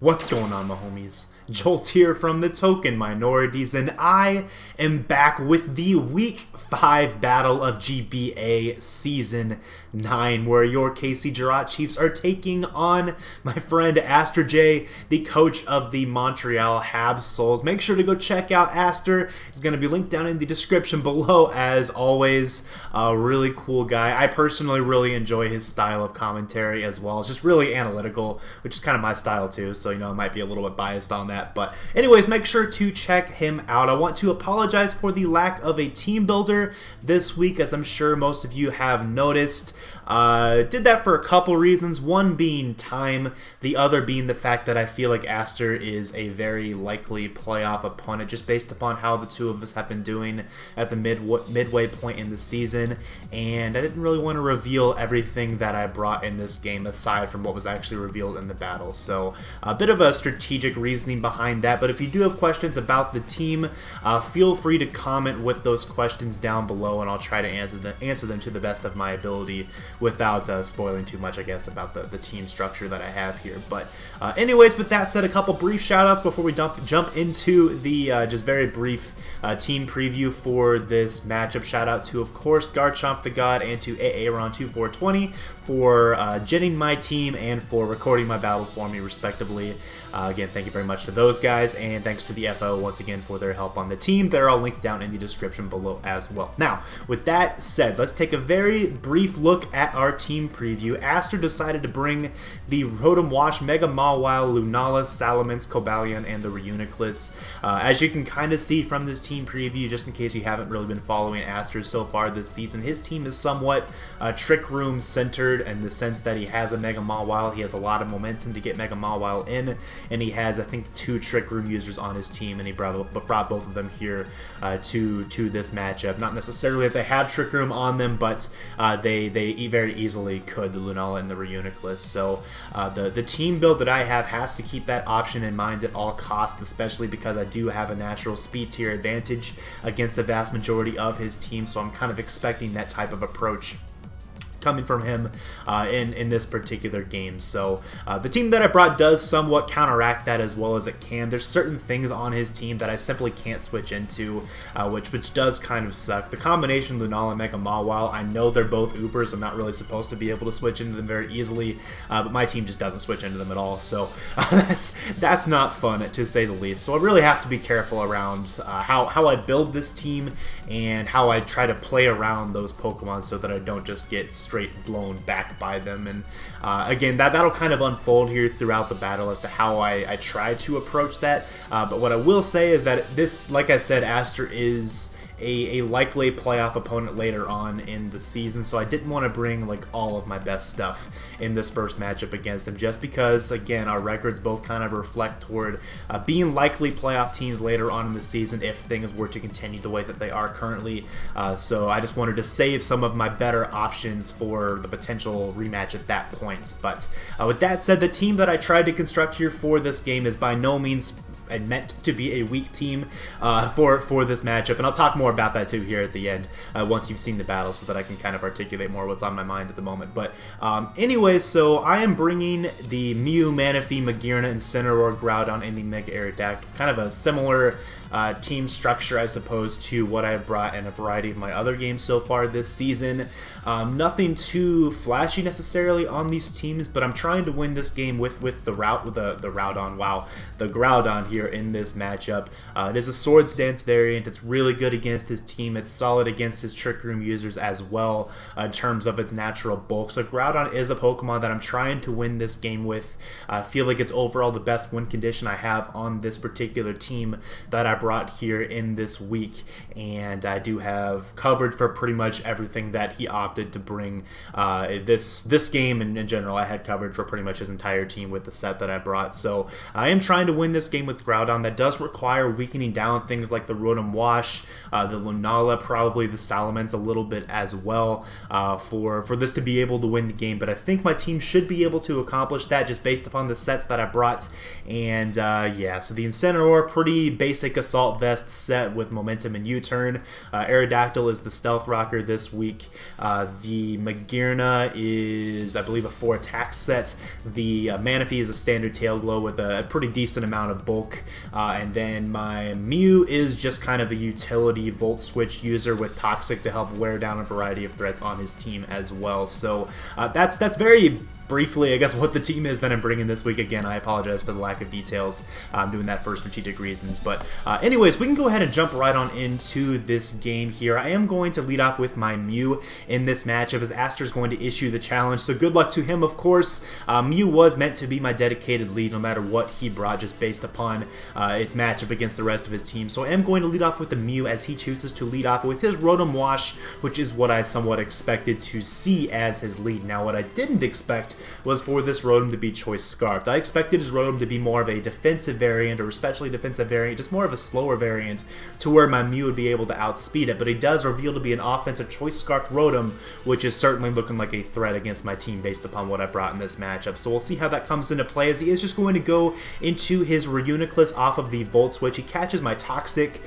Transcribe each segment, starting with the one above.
What's going on, my homies? Jolt here from TheTokenMinorities, and I am back with the Week 5 Battle of GBA Season 9, where your KC Jirachiefs are taking on my friend AsterJ, the coach of the Montreal Habsols. Make sure to go check out Aster. He's going to be linked down in the description below, as always. A really cool guy. I personally really enjoy his style of commentary as well. It's just really analytical, which is kind of my style too, so, I might be a little bit biased on that. But anyways, make sure to check him out. I want to apologize for the lack of a team builder this week, as I'm sure most of you have noticed. Did that for a couple reasons, one being time, the other being the fact that I feel like Aster is a very likely playoff opponent just based upon how the two of us have been doing at the midway point in the season, and I didn't really want to reveal everything that I brought in this game aside from what was actually revealed in the battle. So a bit of a strategic reasoning behind that, but if you do have questions about the team, feel free to comment with those questions down below, and I'll try to answer them to the best of my ability without spoiling too much, I guess, about the team structure that I have here. But anyways, with that said, a couple brief shoutouts before we jump into the just very brief team preview for this matchup. Shout out to, of course, Garchomp the God and to Aaron2420 for genning my team and for recording my battle for me, respectively. Again, thank you very much to those guys, and thanks to the FO once again for their help on the team. They're all linked down in the description below as well. Now, with that said, let's take a very brief look at our team preview. Aster decided to bring the Rotom Wash, Mega Mawile, Lunala, Salamence, Cobalion, and the Reuniclus. As you can kind of see from this team preview, just in case you haven't really been following Aster so far this season, his team is somewhat Trick Room centered in the sense that he has a Mega Mawile. He has a lot of momentum to get Mega Mawile in, and he has, I think, 2 Trick Room users on his team, and he brought both of them here to this matchup. Not necessarily that they had Trick Room on them, but they very easily could, the Lunala and the Reuniclus. So the team build that I have has to keep that option in mind at all costs, especially because I do have a natural speed tier advantage against the vast majority of his team, so I'm kind of expecting that type of approach coming from him in this particular game. So the team that I brought does somewhat counteract that as well as it can. There's certain things on his team that I simply can't switch into, which does kind of suck. The combination Lunala and Mega Mawile, I know they're both Ubers. I'm not really supposed to be able to switch into them very easily, but my team just doesn't switch into them at all. So that's not fun, to say the least. So I really have to be careful around how I build this team and how I try to play around those Pokemon so that I don't just get straight blown back by them. And again, that'll kind of unfold here throughout the battle as to how I try to approach that. But what I will say is that this, like I said, Aster is a likely playoff opponent later on in the season, so I didn't want to bring like all of my best stuff in this first matchup against him, just because, again, our records both kind of reflect toward being likely playoff teams later on in the season if things were to continue the way that they are currently. So I just wanted to save some of my better options for the potential rematch at that point. But with that said, the team that I tried to construct here for this game is by no means and meant to be a weak team for this matchup, and I'll talk more about that too here at the end once you've seen the battle, so that I can kind of articulate more what's on my mind at the moment. But anyways, so I am bringing the Mew, Manaphy, Magearna, Incineroar, Groudon, and the Mega Aerodactyl. Kind of a similar team structure, I suppose, to what I've brought in a variety of my other games so far this season. Nothing too flashy necessarily on these teams, but I'm trying to win this game with the Groudon here in this matchup. It is a Swords Dance variant. It's really good against his team. It's solid against his Trick Room users as well in terms of its natural bulk. So Groudon is a Pokemon that I'm trying to win this game with. I feel like it's overall the best win condition I have on this particular team that I brought here in this week, and I do have coverage for pretty much everything that he opted to bring. This game, and in general, I had coverage for pretty much his entire team with the set that I brought. So I am trying to win this game with Groudon. That does require weakening down things like the Rotom Wash, the Lunala, probably the Salamence a little bit as well, for this to be able to win the game. But I think my team should be able to accomplish that just based upon the sets that I brought. And yeah, so the Incineroar, pretty basic Assault Vest set with Momentum and U-Turn. Aerodactyl is the Stealth Rocker this week. The Magearna is, I believe, a 4 attack set. The Manaphy is a standard Tail Glow with a pretty decent amount of bulk. And then my Mew is just kind of a utility Volt Switch user with Toxic to help wear down a variety of threats on his team as well. So that's very briefly, I guess, what the team is that I'm bringing this week. Again, I apologize for the lack of details. I'm doing that for strategic reasons. But anyways, we can go ahead and jump right on into this game here. I am going to lead off with my Mew in this matchup as Aster's going to issue the challenge. So good luck to him, of course. Mew was meant to be my dedicated lead no matter what he brought, just based upon its matchup against the rest of his team. So I am going to lead off with the Mew as he chooses to lead off with his Rotom Wash, which is what I somewhat expected to see as his lead. Now, what I didn't expect was for this Rotom to be Choice Scarfed. I expected his Rotom to be more of a defensive variant, or especially defensive variant, just more of a slower variant, to where my Mew would be able to outspeed it, but he does reveal to be an offensive Choice Scarfed Rotom, which is certainly looking like a threat against my team based upon what I brought in this matchup. So we'll see how that comes into play, as he is just going to go into his Reuniclus off of the Volt Switch. He catches my Toxic,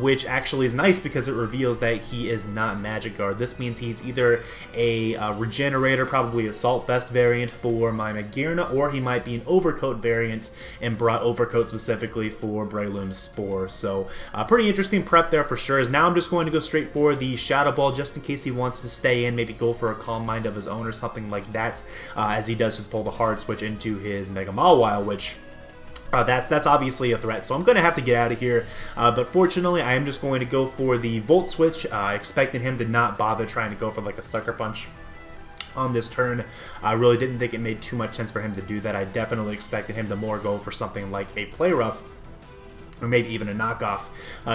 which actually is nice because it reveals that he is not Magic Guard. This means he's either a Regenerator, probably Assault Vest variant for my Magearna, or he might be an Overcoat variant and brought Overcoat specifically for Breloom's Spore. So pretty interesting prep there for sure. As now I'm just going to go straight for the Shadow Ball just in case he wants to stay in, maybe go for a Calm Mind of his own or something like that, as he does just pull the Hard Switch into his Mega Mawile, which that's obviously a threat, so I'm going to have to get out of here. But fortunately, I am just going to go for the Volt Switch, expecting him to not bother trying to go for like a Sucker Punch on this turn. I really didn't think it made too much sense for him to do that. I definitely expected him to more go for something like a Play Rough, or maybe even a knockoff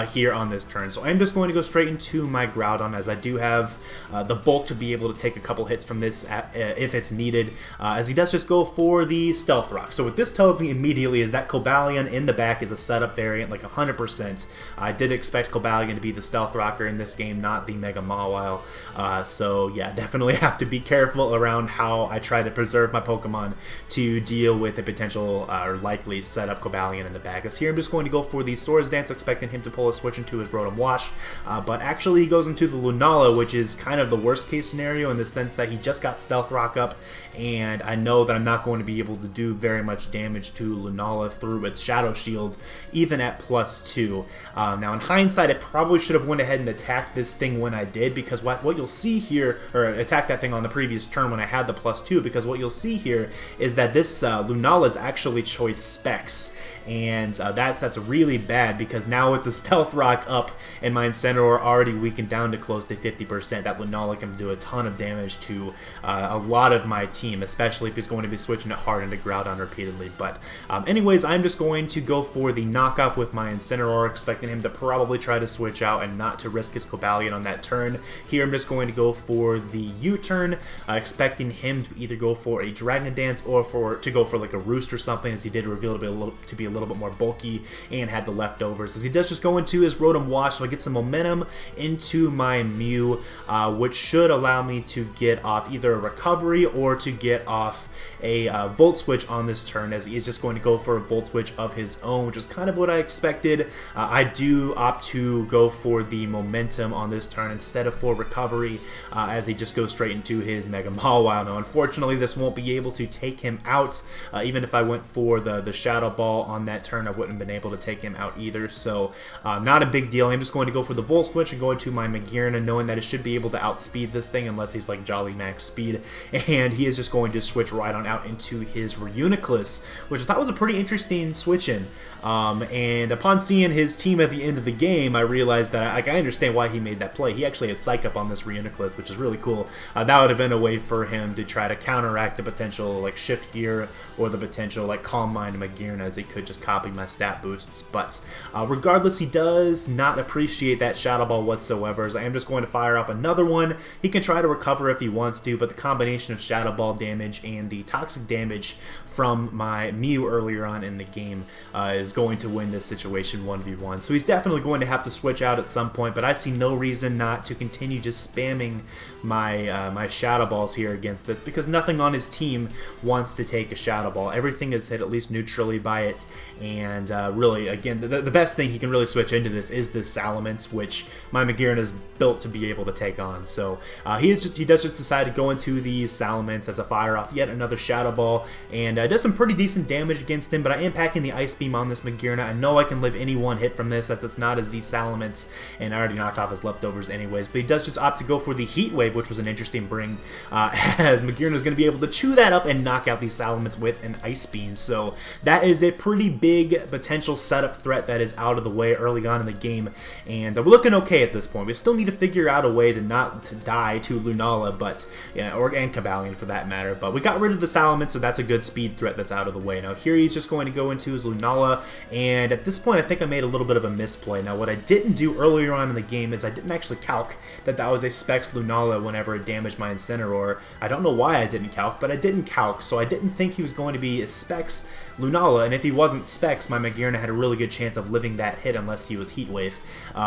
here on this turn. So I'm just going to go straight into my Groudon, as I do have the bulk to be able to take a couple hits from this if it's needed, as he does just go for the Stealth Rock. So what this tells me immediately is that Cobalion in the back is a setup variant, like 100%. I did expect Cobalion to be the Stealth Rocker in this game, not the Mega Mawile. So yeah, definitely have to be careful around how I try to preserve my Pokemon to deal with a potential or likely setup Cobalion in the back. As here I'm just going to go for the Swords Dance, expecting him to pull a switch into his Rotom Wash, but actually he goes into the Lunala, which is kind of the worst case scenario in the sense that he just got Stealth Rock up, and I know that I'm not going to be able to do very much damage to Lunala through its Shadow Shield, even at +2. Now in hindsight, I probably should have went ahead and attacked this thing when I did, because what you'll see here, or attack that thing on the previous turn when I had the +2, because what you'll see here is that this Lunala is actually Choice Specs, and that's really bad, because now with the Stealth Rock up and my Incineroar already weakened down to close to 50%, that Lunala can do a ton of damage to a lot of my team, especially if he's going to be switching it hard into Groudon repeatedly. But anyways, I'm just going to go for the knockoff with my Incineroar, expecting him to probably try to switch out and not to risk his Cobalion on that turn. Here I'm just going to go for the U-turn, expecting him to either go for a Dragon Dance or to go for like a Roost or something, as he did reveal to be a little bit more bulky and had the leftovers, as he does just go into his Rotom Wash, so I get some momentum into my Mew, which should allow me to get off either a recovery or to get off a Volt Switch on this turn, as he is just going to go for a Volt Switch of his own, which is kind of what I expected. I do opt to go for the momentum on this turn instead of for recovery, as he just goes straight into his Mega Mawile. Now unfortunately this won't be able to take him out. Even if I went for the Shadow Ball on that turn, I wouldn't have been able to take him out either, so not a big deal. I'm just going to go for the Volt Switch and go into my Magearna, knowing that it should be able to outspeed this thing unless he's like Jolly Max Speed, and he is just going to switch right on out into his Reuniclus, which I thought was a pretty interesting switch in. And upon seeing his team at the end of the game, I realized that I understand why he made that play. He actually had Psych Up on this Reuniclus, which is really cool. That would have been a way for him to try to counteract the potential like Shift Gear or the potential like Calm Mind Magearna, as he could just copy my stat boosts. But regardless, he does not appreciate that Shadow Ball whatsoever, as I am just going to fire off another one. He can try to recover if he wants to, but the combination of Shadow Ball damage and the Toxic damage from my Mew earlier on in the game is going to win this situation 1v1. So he's definitely going to have to switch out at some point, but I see no reason not to continue just spamming my my Shadow Balls here against this, because nothing on his team wants to take a Shadow Ball. Everything is hit at least neutrally by it, and really, again, the best thing he can really switch into this is this Salamence, which my Magearna is built to be able to take on. So he does just decide to go into the Salamence as a fire off yet another Shadow Ball, and does some pretty decent damage against him, but I am packing the Ice Beam on this Magearna. I know I can live any one hit from this, as it's not a Z Salamence, and I already knocked off his leftovers anyways, but he does just opt to go for the Heat Wave, which was an interesting bring, as Magearna is going to be able to chew that up and knock out the Salamence with an Ice Beam. So that is a pretty big potential setup threat that is out of the way early on in the game, and we're looking okay at this point. We still need to figure out a way to not die to Lunala, but yeah, and Cobalion for that matter, but we got rid of the Salamence, so that's a good speed threat that's out of the way. Now here he's just going to go into his Lunala, and at this point I think I made a little bit of a misplay. Now what I didn't do earlier on in the game is I didn't actually calc that was a Specs Lunala whenever it damaged my Incineroar. I don't know why I didn't calc, but I didn't calc, so I didn't think he was going to be a Specs Lunala, and if he wasn't Specs, my Magearna had a really good chance of living that hit unless he was Heat Wave.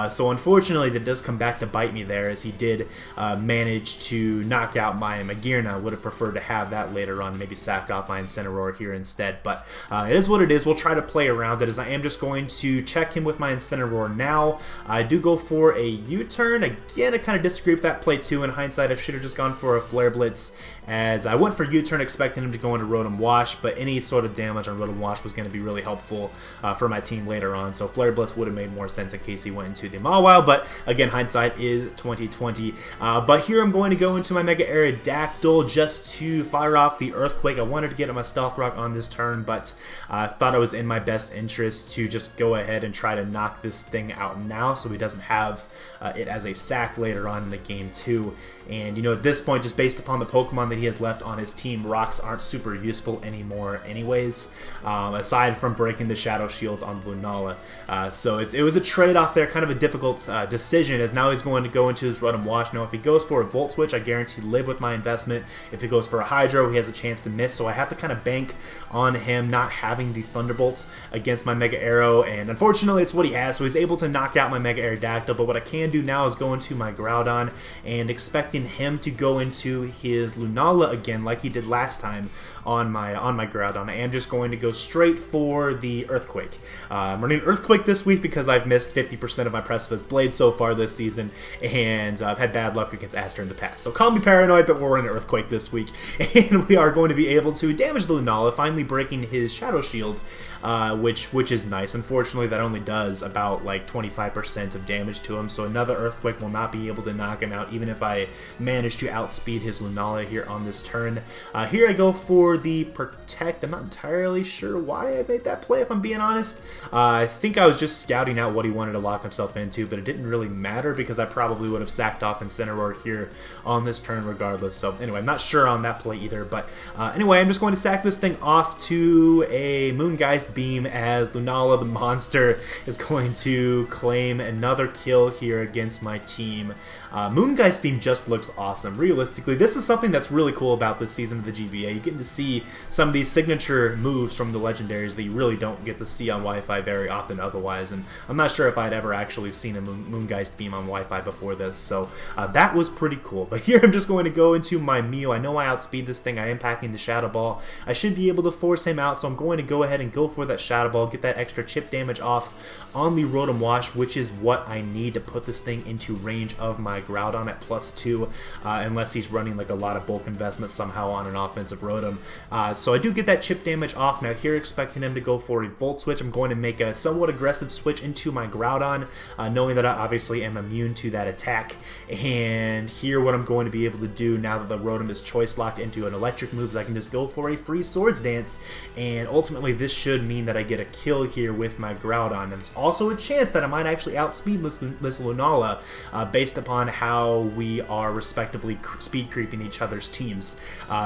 So unfortunately that does come back to bite me there, as he did manage to knock out my Magearna. I would have preferred to have that later on, maybe sacked off my Incineroar here instead, but it is what it is. We'll try to play around it, as I am just going to check him with my Incineroar now. I do go for a U-turn. Again, I kind of disagree with that play too. In hindsight, I should have just gone for a Flare Blitz, as I went for U-turn expecting him to go into Rotom Wash, but any sort of damage on Rotom Wash was going to be really helpful for my team later on, so Flare Blitz would have made more sense in case he went into the Mawile, but again, hindsight is 2020. But here I'm going to go into my Mega Aerodactyl just to fire off the Earthquake. I wanted to get my Stealth Rock on this turn, but I thought it was in my best interest to just go ahead and try to knock this thing out now so he doesn't have it as a sack later on in the game too. And you know, at this point, just based upon the Pokemon that he has left on his team, rocks aren't super useful anymore anyways, aside from breaking the Shadow Shield on Lunala. So it was a trade-off there, kind of a difficult decision, as now he's going to go into his Rotom Wash. Now if he goes for a Volt Switch, I guarantee live with my investment. If he goes for a Hydro, he has a chance to miss, so I have to kind of bank on him not having the Thunderbolt against my Mega Arrow, and unfortunately it's what he has, so he's able to knock out my Mega Aerodactyl. But what I can do now is go into my Groudon and expecting him to go into his Lunala again like he did last time on my Groudon. I am just going to go straight for the Earthquake. I'm running Earthquake this week because I've missed 50% of my Precipice Blade so far this season, and I've had bad luck against Aster in the past. So call me paranoid, but we're running Earthquake this week, and we are going to be able to damage the Lunala, finally breaking his Shadow Shield, which is nice. Unfortunately, that only does about like 25% of damage to him, so another Earthquake will not be able to knock him out, even if I manage to outspeed his Lunala here on this turn. Here I go for the Protect. I'm not entirely sure why I made that play, if I'm being honest. I think I was just scouting out what he wanted to lock himself into, but it didn't really matter because I probably would have sacked off Incineroar here on this turn regardless. So anyway, I'm not sure on that play either, but anyway, I'm just going to sack this thing off to a Moongeist Beam, as Lunala the monster is going to claim another kill here against my team. Moongeist Beam just looks awesome. Realistically, this is something that's really cool about this season of the GBA. You get to see some of these signature moves from the legendaries that you really don't get to see on Wi-Fi very often otherwise, and I'm not sure if I'd ever actually seen a Moongeist Beam on Wi-Fi before this, so that was pretty cool. But here I'm just going to go into my Mew. I know I outspeed this thing. I am packing the Shadow Ball. I should be able to force him out, so I'm going to go ahead and go for that Shadow Ball, get that extra chip damage off on the Rotom Wash, which is what I need to put this thing into range of my Groudon at +2, unless he's running like a lot of bulk investment somehow on an offensive Rotom. So I do get that chip damage off. Now here, expecting him to go for a Volt Switch, I'm going to make a somewhat aggressive switch into my Groudon, knowing that I obviously am immune to that attack. And here what I'm going to be able to do now that the Rotom is choice locked into an electric move is I can just go for a free Swords Dance, and ultimately this should mean that I get a kill here with my Groudon. And it's also a chance that I might actually outspeed this Lunala based upon how we are respectively speed creeping each other's teams.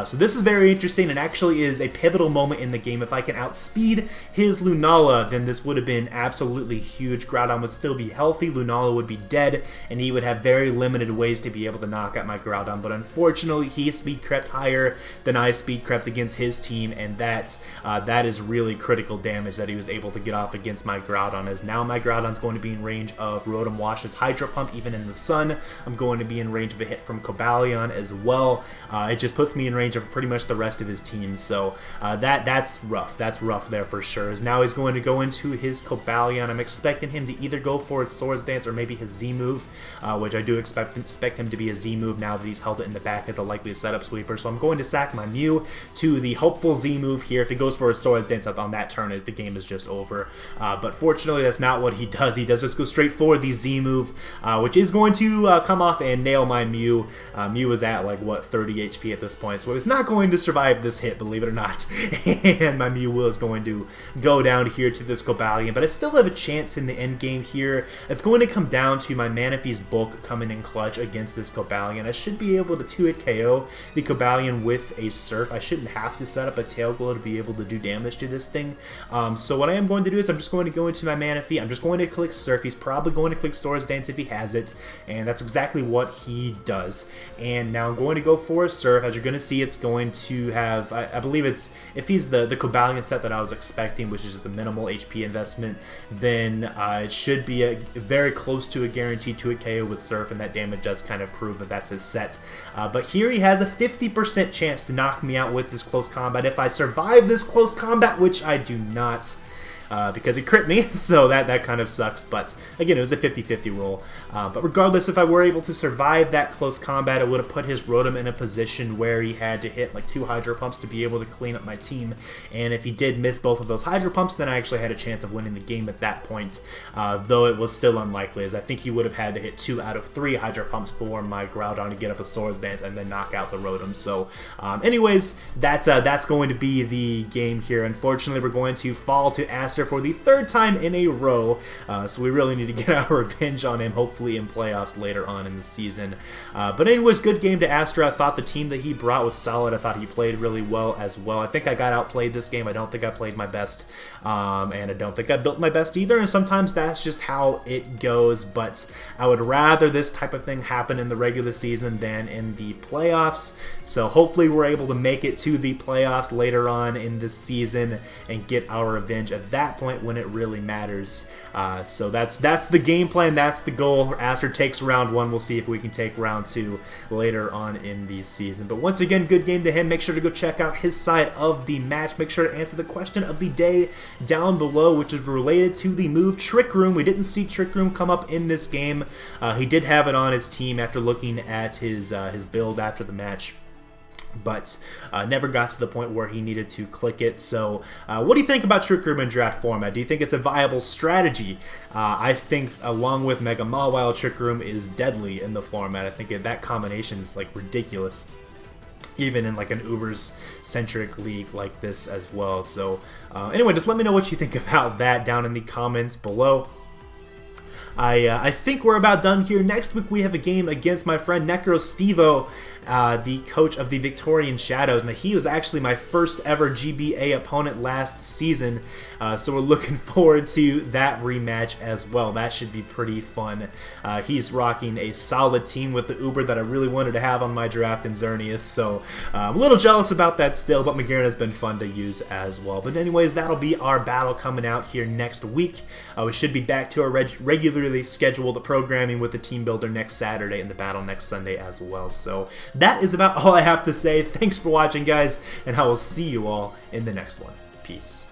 So this is very interesting, and actually is a pivotal moment in the game. If I can outspeed his Lunala, then this would have been absolutely huge. Groudon would still be healthy, Lunala would be dead, and he would have very limited ways to be able to knock out my Groudon. But unfortunately, he speed crept higher than I speed crept against his team, and that is really critical damage that he was able to get off against my Groudon, as now my Groudon's going to be in range of Rotom Wash's Hydro Pump even in the sun. I'm going to be in range of a hit from Cobalion as well. It just puts me in range of pretty much the rest of his team, so that's rough. That's rough there for sure. As now he's going to go into into his Cobalion. I'm expecting him to either go for his Swords Dance or maybe his Z move, which I do expect him to be a Z move now that he's held it in the back as a likely setup sweeper. So I'm going to sack my Mew to the hopeful Z move here. If he goes for his Swords Dance on that turn, the game is just over. But fortunately, that's not what he does. He does just go straight for the Z move, which is going to come off and nail my Mew. Mew is at like, what, 30 HP at this point, so it's not going to survive this hit, believe it or not. And my Mew is going to go down here to this Cobalion, but I still have a chance in the end game here. It's going to come down to my Manaphy's Bulk coming in clutch against this Cobalion. I should be able to 2-hit KO the Cobalion with a Surf. I shouldn't have to set up a Tail Glow to be able to do damage to this thing. So what I am going to do is I'm just going to go into my Manaphy. I'm just going to click Surf. He's probably going to click Swords Dance if he has it, and that's exactly what he does. And now I'm going to go for a Surf. As you're going to see, it's going to have, I believe it's, if he's the Cobalion set that I was expecting, which is just the minimal HP investment, then it should be very close to a guaranteed 2-hit KO with Surf, and that damage does kind of prove that that's his set. But here he has a 50% chance to knock me out with this close combat if I survive this close combat, which I do not. Because he crit me, so that kind of sucks, but again, it was a 50-50 roll. But regardless, if I were able to survive that close combat, it would have put his Rotom in a position where he had to hit like 2 Hydro Pumps to be able to clean up my team, and if he did miss both of those Hydro Pumps, then I actually had a chance of winning the game at that point, though it was still unlikely, as I think he would have had to hit 2 out of 3 Hydro Pumps for my Groudon to get up a Swords Dance and then knock out the Rotom. So anyways, that's going to be the game here. Unfortunately, we're going to fall to Aster for the 3rd time in a row, so we really need to get our revenge on him, hopefully in playoffs later on in the season. But anyways, good game to Aster. I thought the team that he brought was solid. I thought he played really well as well. I think I got outplayed this game. I don't think I played my best, and I don't think I built my best either, and sometimes that's just how it goes, but I would rather this type of thing happen in the regular season than in the playoffs, so hopefully we're able to make it to the playoffs later on in this season and get our revenge at that point when it really matters. So that's the game plan, that's the goal. Aster takes round 1, we'll see if we can take round 2 later on in the season. But once again, good game to him. Make sure to go check out his side of the match. Make sure to answer the question of the day down below, which is related to the move Trick Room. We didn't see Trick Room come up in this game. He did have it on his team after looking at his build after the match, but never got to the point where he needed to click it. So what do you think about Trick Room in draft format? Do you think it's a viable strategy? I think along with Mega Mawile, Trick Room is deadly in the format. I think that combination is like ridiculous, even in like an Ubers-centric league like this as well. So anyway, just let me know what you think about that down in the comments below. I think we're about done here. Next week we have a game against my friend NecroStevo, the coach of the Victorian Shadows. Now, he was actually my first ever GBA opponent last season, so we're looking forward to that rematch as well. That should be pretty fun. He's rocking a solid team with the Uber that I really wanted to have on my draft in Xerneas, so I'm a little jealous about that still, but McGarren has been fun to use as well. But anyways, that'll be our battle coming out here next week. We should be back to our regularly scheduled programming with the team builder next Saturday and the battle next Sunday as well. So that is about all I have to say. Thanks for watching, guys, and I will see you all in the next one. Peace.